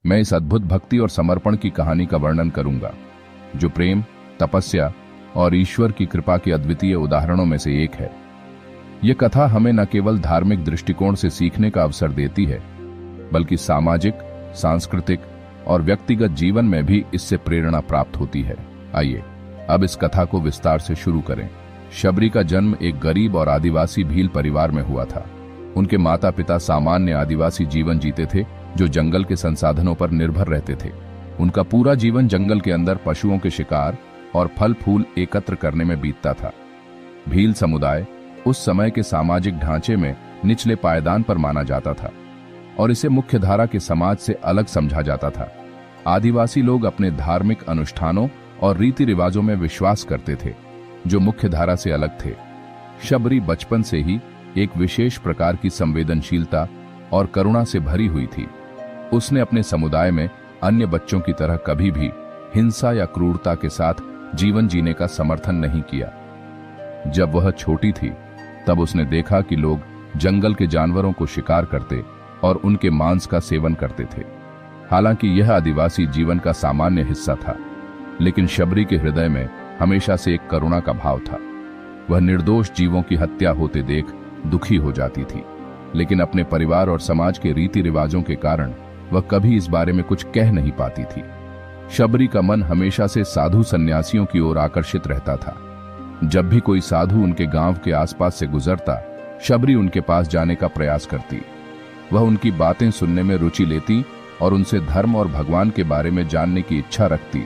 मैं इस अद्भुत भक्ति और समर्पण की कहानी का वर्णन करूंगा, जो प्रेम, तपस्या और ईश्वर की कृपा के अद्वितीय उदाहरणों में से एक है। यह कथा हमें न केवल धार्मिक दृष्टिकोण से सीखने का अवसर देती है, बल्कि सामाजिक, सांस्कृतिक और व्यक्तिगत जीवन में भी इससे प्रेरणा प्राप्त होती है। आइए अब इस कथा को विस्तार से शुरू करें। शबरी का जन्म एक गरीब और आदिवासी भील परिवार में हुआ था। उनके माता पिता सामान्य आदिवासी जीवन जीते थे, जो जंगल के संसाधनों पर निर्भर रहते थे। उनका पूरा जीवन जंगल के अंदर पशुओं के शिकार और फल फूल एकत्र करने में बीतता था। भील समुदाय उस समय के सामाजिक ढांचे में निचले पायदान पर माना जाता था और इसे मुख्यधारा के समाज से अलग समझा जाता था। आदिवासी लोग अपने धार्मिक अनुष्ठानों और रीति रिवाजों में विश्वास करते थे, जो मुख्यधारा से अलग थे। शबरी बचपन से ही एक विशेष प्रकार की संवेदनशीलता और करुणा से भरी हुई थी। उसने अपने समुदाय में अन्य बच्चों की तरह कभी भी हिंसा या क्रूरता के साथ जीवन जीने का समर्थन नहीं किया। जब वह छोटी थी, तब उसने देखा कि लोग जंगल के जानवरों को शिकार करते और उनके मांस का सेवन करते थे। हालांकि यह आदिवासी जीवन का सामान्य हिस्सा था, लेकिन शबरी के हृदय में हमेशा से एक करुणा का भाव था। वह निर्दोष जीवों की हत्या होते देख दुखी हो जाती थी, लेकिन अपने परिवार और समाज के रीति रिवाजों के कारण वह कभी इस बारे में कुछ कह नहीं पाती थी। शबरी का मन हमेशा से साधु सन्यासियों की ओर आकर्षित रहता था। जब भी कोई साधु उनके गांव के आसपास से गुजरता, शबरी उनके पास जाने का प्रयास करती। वह उनकी बातें सुनने में रुचि लेती और उनसे धर्म और भगवान के बारे में जानने की इच्छा रखती।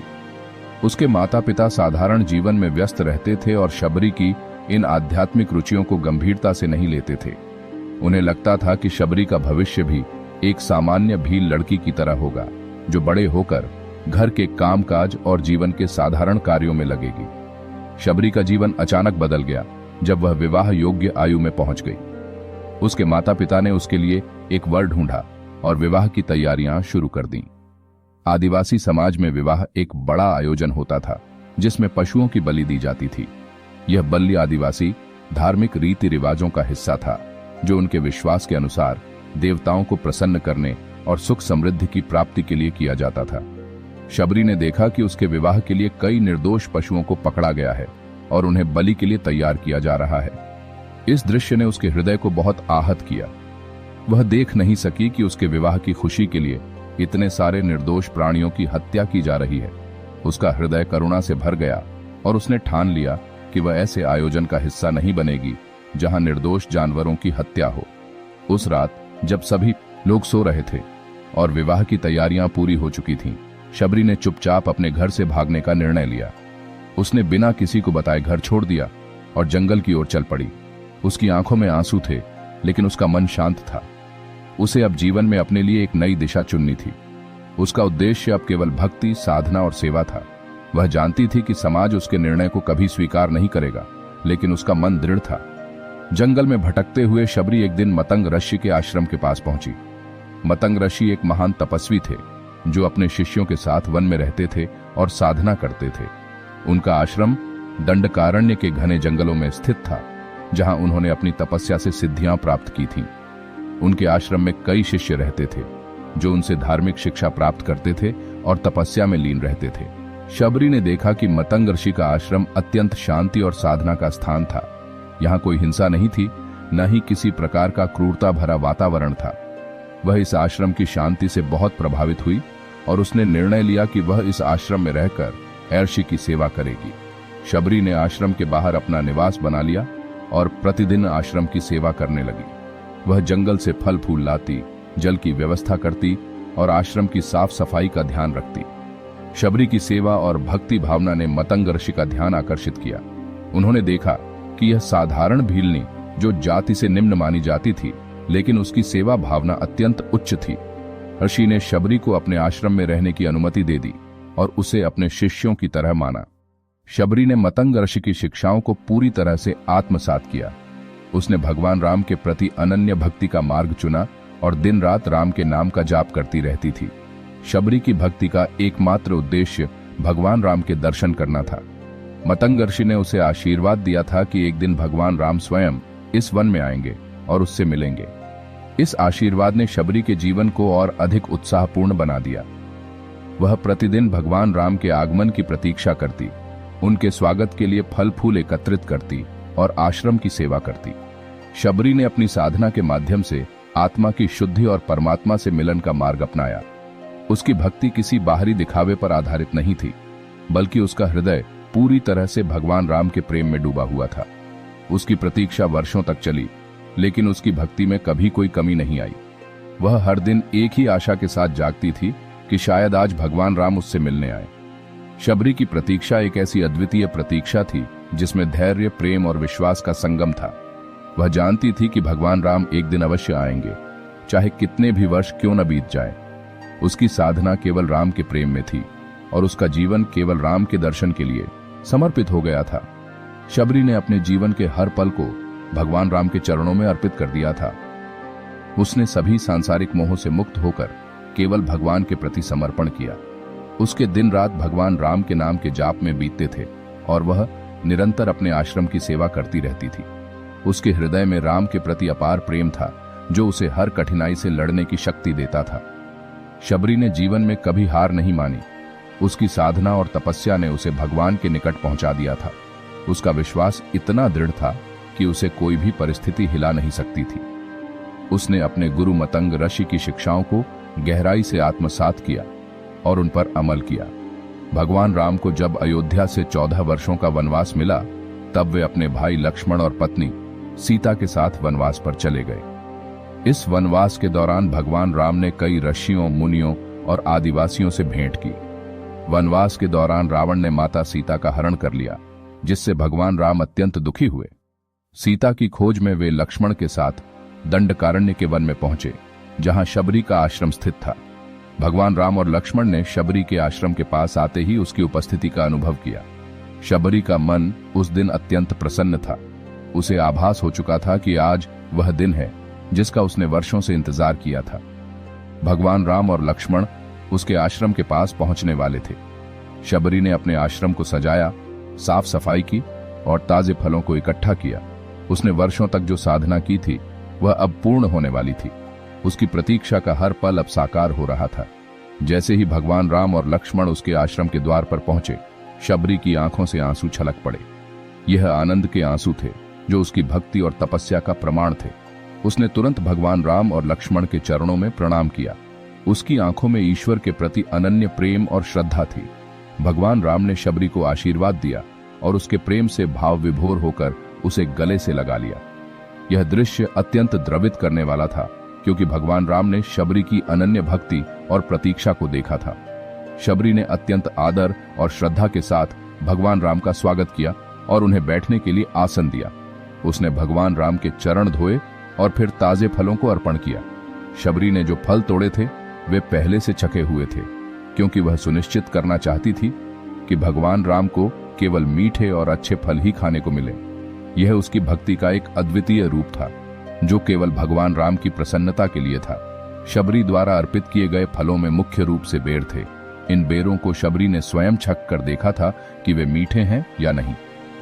उसके माता पिता साधारण जीवन में व्यस्त रहते थे और शबरी की इन आध्यात्मिक रुचियों को गंभीरता से नहीं लेते थे। उन्हें लगता था कि शबरी का भविष्य भी एक सामान्य भील लड़की की तरह होगा, जो बड़े होकर घर के कामकाज और जीवन के साधारण कार्यों में लगेगी। शबरी का जीवन अचानक बदल गया जब वह विवाह योग्य आयु में पहुंच गई। उसके माता पिता ने उसके लिए एक वर ढूंढा और विवाह की तैयारियां शुरू कर दी। आदिवासी समाज में विवाह एक बड़ा आयोजन होता था, जिसमें पशुओं की बलि दी जाती थी। यह बलि आदिवासी धार्मिक रीति रिवाजों का हिस्सा था, जो उनके विश्वास के अनुसार देवताओं को प्रसन्न करने और सुख समृद्धि की प्राप्ति के लिए किया जाता था। शबरी ने देखा कि उसके विवाह के लिए कई निर्दोष पशुओं को पकड़ा गया है और उन्हें बलि के लिए तैयार किया जा रहा है। इस दृश्य ने उसके हृदय को बहुत आहत किया। वह देख नहीं सकी कि उसके विवाह की खुशी के लिए इतने सारे निर्दोष प्राणियों की हत्या की जा रही है। उसका हृदय करुणा से भर गया और उसने ठान लिया कि वह ऐसे आयोजन का हिस्सा नहीं बनेगी जहां निर्दोष जानवरों की हत्या हो। उस रात जब सभी लोग सो रहे थे और विवाह की तैयारियां पूरी हो चुकी थीं, शबरी ने चुपचाप अपने घर से भागने का निर्णय लिया। उसने बिना किसी को बताए घर छोड़ दिया और जंगल की ओर चल पड़ी। उसकी आंखों में आंसू थे, लेकिन उसका मन शांत था। उसे अब जीवन में अपने लिए एक नई दिशा चुननी थी। उसका उद्देश्य अब केवल भक्ति, साधना और सेवा था। वह जानती थी कि समाज उसके निर्णय को कभी स्वीकार नहीं करेगा, लेकिन उसका मन दृढ़ था। जंगल में भटकते हुए शबरी एक दिन मतंग ऋषि के आश्रम के पास पहुंची। मतंग ऋषि एक महान तपस्वी थे, जो अपने शिष्यों के साथ वन में रहते थे और साधना करते थे। उनका आश्रम दंडकारण्य के घने जंगलों में स्थित था, जहां उन्होंने अपनी तपस्या से सिद्धियां प्राप्त की थीं। उनके आश्रम में कई शिष्य रहते थे, जो उनसे धार्मिक शिक्षा प्राप्त करते थे और तपस्या में लीन रहते थे। शबरी ने देखा कि मतंग ऋषि का आश्रम अत्यंत शांति और साधना का स्थान था। यहाँ कोई हिंसा नहीं थी, न ही किसी प्रकार का क्रूरता भरा वातावरण था। वह इस आश्रम की शांति से बहुत प्रभावित हुई और उसने निर्णय लिया कि वह इस आश्रम में रहकर महर्षि की सेवा करेगी। शबरी ने आश्रम के बाहर अपना निवास बना लिया और प्रतिदिन आश्रम की सेवा करने लगी। वह जंगल से फल फूल लाती, जल की व्यवस्था करती और आश्रम की साफ सफाई का ध्यान रखती। शबरी की सेवा और भक्ति भावना ने मतंग ऋषि का ध्यान आकर्षित किया। उन्होंने देखा कि यह साधारण भीलनी, जो जाति से निम्न मानी जाती थी, लेकिन उसकी सेवा भावना अत्यंत उच्च थी। ऋषि ने शबरी को अपने आश्रम में रहने की अनुमति दे दी और उसे अपने शिष्यों की तरह माना। शबरी ने मतंग ऋषि की शिक्षाओं को पूरी तरह से आत्मसात किया। उसने भगवान राम के प्रति अनन्य भक्ति का मार्ग चुना और दिन रात राम के नाम का जाप करती रहती थी। शबरी की भक्ति का एकमात्र उद्देश्य भगवान राम के दर्शन करना था। मतंग ऋषि ने उसे आशीर्वाद दिया था कि एक दिन भगवान राम स्वयं इस वन में आएंगे और उससे मिलेंगे। इस आशीर्वाद ने शबरी के जीवन को और अधिक उत्साहपूर्ण बना दिया। वह प्रतिदिन भगवान राम के आगमन की प्रतीक्षा करती, उनके स्वागत के लिए फल फूल एकत्रित करती और आश्रम की सेवा करती। शबरी ने अपनी साधना के माध्यम से आत्मा की शुद्धि और परमात्मा से मिलन का मार्ग अपनाया। उसकी भक्ति किसी बाहरी दिखावे पर आधारित नहीं थी, बल्कि उसका हृदय पूरी तरह से भगवान राम के प्रेम में डूबा हुआ था। उसकी प्रतीक्षा वर्षों तक चली, लेकिन उसकी भक्ति में कभी कोई कमी नहीं आई। वह हर दिन एक ही आशा के साथ जागती थी कि शायद आज भगवान राम उससे मिलने आए। शबरी की प्रतीक्षा एक ऐसी अद्वितीय प्रतीक्षा थी जिसमें धैर्य, प्रेम और विश्वास का संगम था। वह जानती थी कि भगवान राम एक दिन अवश्य आएंगे, चाहे कितने भी वर्ष क्यों न बीत जाएं। उसकी साधना केवल राम के प्रेम में थी और उसका जीवन केवल राम के दर्शन के लिए समर्पित हो गया था। शबरी ने अपने जीवन के हर पल को भगवान राम के चरणों में अर्पित कर दिया था। उसने सभी सांसारिक मोहों से मुक्त होकर केवल भगवान के प्रति समर्पण किया। उसके दिन रात भगवान राम के नाम के जाप में बीतते थे और वह निरंतर अपने आश्रम की सेवा करती रहती थी। उसके हृदय में राम के प्रति अपार प्रेम था, जो उसे हर कठिनाई से लड़ने की शक्ति देता था। शबरी ने जीवन में कभी हार नहीं मानी। उसकी साधना और तपस्या ने उसे भगवान के निकट पहुंचा दिया था। उसका विश्वास इतना दृढ़ था कि उसे कोई भी परिस्थिति हिला नहीं सकती थी। उसने अपने गुरु मतंग ऋषि की शिक्षाओं को गहराई से आत्मसात किया और उन पर अमल किया। भगवान राम को जब अयोध्या से 14 वर्षों का वनवास मिला, तब वे अपने भाई लक्ष्मण और पत्नी सीता के साथ वनवास पर चले गए। इस वनवास के दौरान भगवान राम ने कई ऋषियों, मुनियों और आदिवासियों से भेंट की। वनवास के दौरान रावण ने माता सीता का हरण कर लिया, जिससे भगवान राम अत्यंत दुखी हुए। सीता की खोज में वे लक्ष्मण के साथ दंडकारण्य के वन में पहुंचे, जहां शबरी का आश्रम स्थित था। भगवान राम और लक्ष्मण ने शबरी के आश्रम के पास आते ही उसकी उपस्थिति का अनुभव किया। शबरी का मन उस दिन अत्यंत प्रसन्न था। उसे आभास हो चुका था कि आज वह दिन है जिसका उसने वर्षों से इंतजार किया था। भगवान राम और लक्ष्मण उसके आश्रम के पास पहुंचने वाले थे। शबरी ने अपने आश्रम को सजाया, साफ सफाई की और ताजे फलों को इकट्ठा किया। उसने वर्षों तक जो साधना की थी वह अब पूर्ण होने वाली थी। उसकी प्रतीक्षा का हर पल अब साकार हो रहा था। जैसे ही भगवान राम और लक्ष्मण उसके आश्रम के द्वार पर पहुंचे, शबरी की आंखों से आंसू छलक पड़े। यह आनंद के आंसू थे जो उसकी भक्ति और तपस्या का प्रमाण थे। उसने तुरंत भगवान राम और लक्ष्मण के चरणों में प्रणाम किया। उसकी आंखों में ईश्वर के प्रति अनन्य प्रेम और श्रद्धा थी। भगवान राम ने शबरी को आशीर्वाद दिया और उसके प्रेम से भाव विभोर होकर उसे गले से लगा लिया। यह दृश्य अत्यंत द्रवित करने वाला था, क्योंकि भगवान राम ने शबरी की अनन्य भक्ति और प्रतीक्षा को देखा था। शबरी ने अत्यंत आदर और श्रद्धा के साथ भगवान राम का स्वागत किया और उन्हें बैठने के लिए आसन दिया। उसने भगवान राम के चरण धोए और फिर ताजे फलों को अर्पण किया। शबरी ने जो फल तोड़े थे वे पहले से चखे हुए थे, क्योंकि वह सुनिश्चित करना चाहती थी कि भगवान राम को केवल मीठे और अच्छे फल ही खाने को मिले। यह उसकी भक्ति का एक अद्वितीय रूप था, जो केवल भगवान राम की प्रसन्नता के लिए था। शबरी द्वारा अर्पित किए गए फलों में मुख्य रूप से बेर थे। इन बेरों को शबरी ने स्वयं छक कर देखा था कि वे मीठे हैं या नहीं।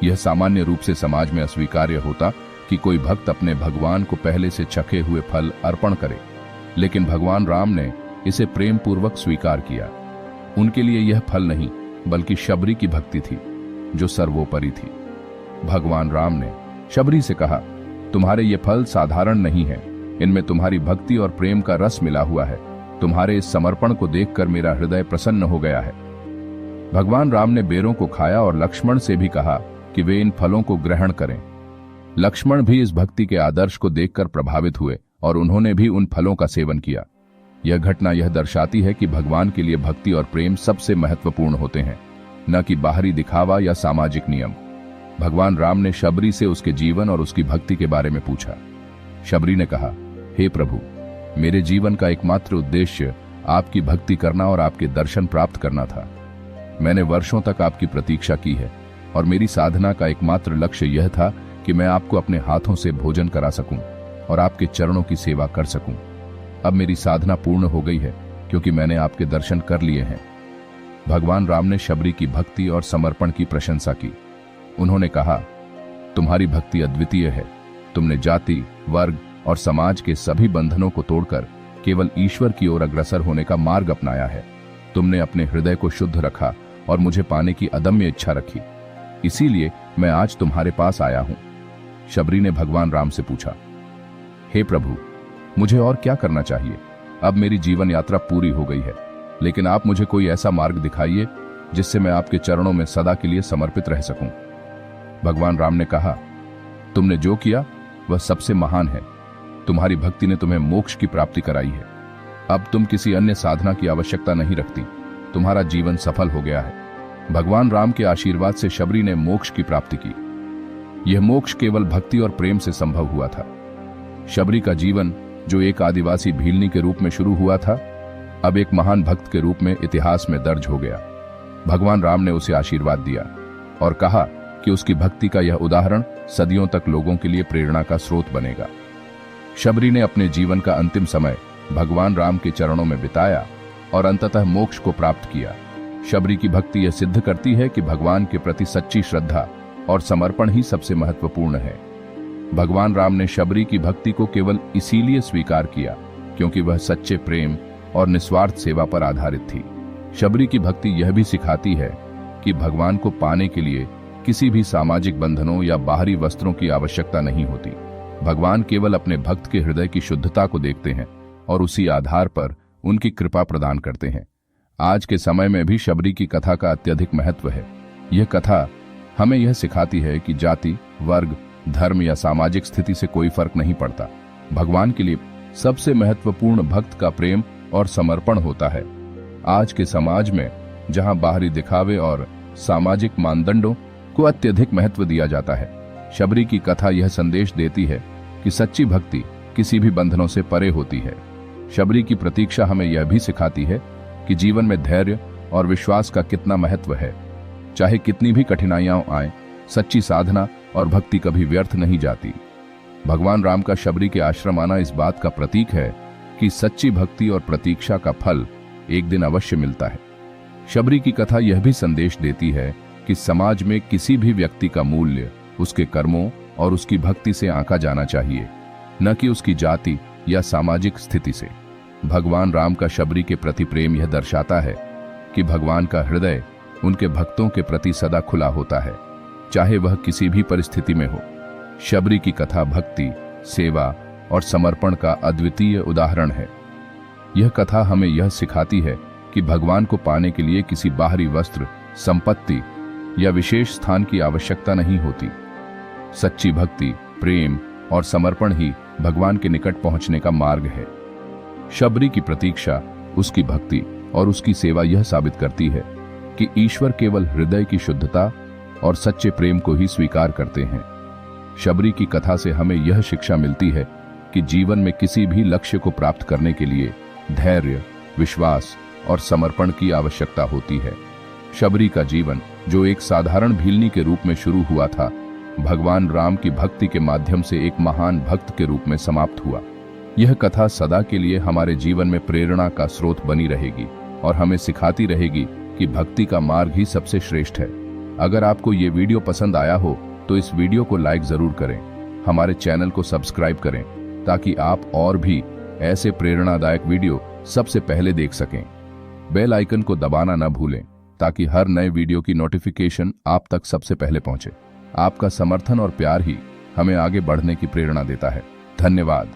यह सामान्य रूप से समाज में अस्वीकार्य होता कि कोई भक्त अपने भगवान को पहले से चखे हुए फल अर्पण करे, लेकिन भगवान राम ने इसे प्रेम पूर्वक स्वीकार किया। उनके लिए यह फल नहीं, बल्कि शबरी की भक्ति थी जो सर्वोपरि थी। भगवान राम ने शबरी से कहा, तुम्हारे ये फल साधारण नहीं है, इनमें तुम्हारी भक्ति और प्रेम का रस मिला हुआ है। तुम्हारे इस समर्पण को देखकर मेरा हृदय प्रसन्न हो गया है। भगवान राम ने बेरों को खाया और लक्ष्मण से भी कहा कि वे इन फलों को ग्रहण करें। लक्ष्मण भी इस भक्ति के आदर्श को देखकर प्रभावित हुए और उन्होंने भी उन फलों का सेवन किया। यह घटना यह दर्शाती है कि भगवान के लिए भक्ति और प्रेम सबसे महत्वपूर्ण होते हैं, न कि बाहरी दिखावा या सामाजिक नियम। भगवान राम ने शबरी से उसके जीवन और उसकी भक्ति के बारे में पूछा। शबरी ने कहा, हे प्रभु, मेरे जीवन का एकमात्र उद्देश्य आपकी भक्ति करना और आपके दर्शन प्राप्त करना था। मैंने वर्षों तक आपकी प्रतीक्षा की है और मेरी साधना का एकमात्र लक्ष्य यह था कि मैं आपको अपने हाथों से भोजन करा सकूं और आपके चरणों की सेवा कर सकूं। अब मेरी साधना पूर्ण हो गई है, क्योंकि मैंने आपके दर्शन कर लिए हैं। भगवान राम ने शबरी की भक्ति और समर्पण की प्रशंसा की। उन्होंने कहा, तुम्हारी भक्ति अद्वितीय है। तुमने जाति, वर्ग और समाज के सभी बंधनों को तोड़कर केवल ईश्वर की ओर अग्रसर होने का मार्ग अपनाया है। तुमने अपने हृदय को शुद्ध रखा और मुझे पाने की अदम्य इच्छा रखी, इसीलिए मैं आज तुम्हारे पास आया हूं। शबरी ने भगवान राम से पूछा, हे प्रभु, मुझे और क्या करना चाहिए? अब मेरी जीवन यात्रा पूरी हो गई है, लेकिन आप मुझे कोई ऐसा मार्ग दिखाइए जिससे मैं आपके चरणों में सदा के लिए समर्पित रह सकूं। भगवान राम ने कहा, तुमने जो किया वह सबसे महान है। तुम्हारी भक्ति ने तुम्हें मोक्ष की प्राप्ति कराई है। अब तुम किसी अन्य साधना की आवश्यकता नहीं रखती। तुम्हारा जीवन सफल हो गया है। भगवान राम के आशीर्वाद से शबरी ने मोक्ष की प्राप्ति की। यह मोक्ष केवल भक्ति और प्रेम से संभव हुआ था। शबरी का जीवन, जो एक आदिवासी भीलनी के रूप में शुरू हुआ था, अब एक महान भक्त के रूप में इतिहास में दर्ज हो गया। भगवान राम ने उसे आशीर्वाद दिया और कहा कि उसकी भक्ति का यह उदाहरण सदियों तक लोगों के लिए प्रेरणा का स्रोत बनेगा। शबरी ने अपने जीवन का अंतिम समय भगवान राम के चरणों में बिताया और अंततः मोक्ष को प्राप्त किया। शबरी की भक्ति यह सिद्ध करती है कि भगवान के प्रति सच्ची श्रद्धा और समर्पण ही सबसे महत्वपूर्ण है। भगवान राम ने शबरी की भक्ति को केवल इसीलिए स्वीकार किया क्योंकि वह सच्चे प्रेम और निस्वार्थ सेवा पर आधारित थी। शबरी की भक्ति यह भी सिखाती है कि भगवान को पाने के लिए किसी भी सामाजिक बंधनों या बाहरी वस्त्रों की आवश्यकता नहीं होती। भगवान केवल अपने भक्त के हृदय की शुद्धता को देखते हैं और उसी आधार पर उनकी कृपा प्रदान करते हैं। आज के समय में भी शबरी की कथा का अत्यधिक महत्व है। यह कथा हमें यह सिखाती है कि जाति, वर्ग, धर्म या सामाजिक स्थिति से कोई फर्क नहीं पड़ता। भगवान के लिए सबसे महत्वपूर्ण भक्त का प्रेम और समर्पण होता है। आज के समाज में जहां बाहरी दिखावे और सामाजिक मानदंडों को अत्यधिक महत्व दिया जाता है, शबरी की कथा यह संदेश देती है कि सच्ची भक्ति किसी भी बंधनों से परे होती है। शबरी की प्रतीक्षा हमें यह भी सिखाती है कि जीवन में धैर्य और विश्वास का कितना महत्व है। चाहे कितनी भी कठिनाइयां आए, सच्ची साधना और भक्ति कभी व्यर्थ नहीं जाती। भगवान राम का शबरी के आश्रम आना इस बात का प्रतीक है कि सच्ची भक्ति और प्रतीक्षा का फल एक दिन अवश्य मिलता है। शबरी की कथा यह भी संदेश देती है कि समाज में किसी भी व्यक्ति का मूल्य उसके कर्मों और उसकी भक्ति से आंका जाना चाहिए, न कि उसकी जाति या सामाजिक स्थिति से। भगवान राम का शबरी के प्रति प्रेम यह दर्शाता है कि भगवान का हृदय उनके भक्तों के प्रति सदा खुला होता है, चाहे वह किसी भी परिस्थिति में हो। शबरी की कथा भक्ति, सेवा और समर्पण का अद्वितीय उदाहरण है। यह कथा हमें यह सिखाती है कि भगवान को पाने के लिए किसी बाहरी वस्त्र, संपत्ति या विशेष स्थान की आवश्यकता नहीं होती। सच्ची भक्ति, प्रेम और समर्पण ही भगवान के निकट पहुंचने का मार्ग है। शबरी की प्रतीक्षा, उसकी भक्ति और उसकी सेवा यह साबित करती है कि ईश्वर केवल हृदय की शुद्धता और सच्चे प्रेम को ही स्वीकार करते हैं। शबरी की कथा से हमें यह शिक्षा मिलती है कि जीवन में किसी भी लक्ष्य को प्राप्त करने के लिए धैर्य, विश्वास और समर्पण की आवश्यकता होती है। शबरी का जीवन, जो एक साधारण भीलनी के रूप में शुरू हुआ था, भगवान राम की भक्ति के माध्यम से एक महान भक्त के रूप में समाप्त हुआ। यह कथा सदा के लिए हमारे जीवन में प्रेरणा का स्रोत बनी रहेगी और हमें सिखाती रहेगी कि भक्ति का मार्ग ही सबसे श्रेष्ठ है। अगर आपको ये वीडियो पसंद आया हो तो इस वीडियो को लाइक जरूर करें, हमारे चैनल को सब्सक्राइब करें ताकि आप और भी ऐसे प्रेरणादायक वीडियो सबसे पहले देख सकें। बेल आइकन को दबाना न भूलें ताकि हर नए वीडियो की नोटिफिकेशन आप तक सबसे पहले पहुंचे। आपका समर्थन और प्यार ही हमें आगे बढ़ने की प्रेरणा देता है। धन्यवाद।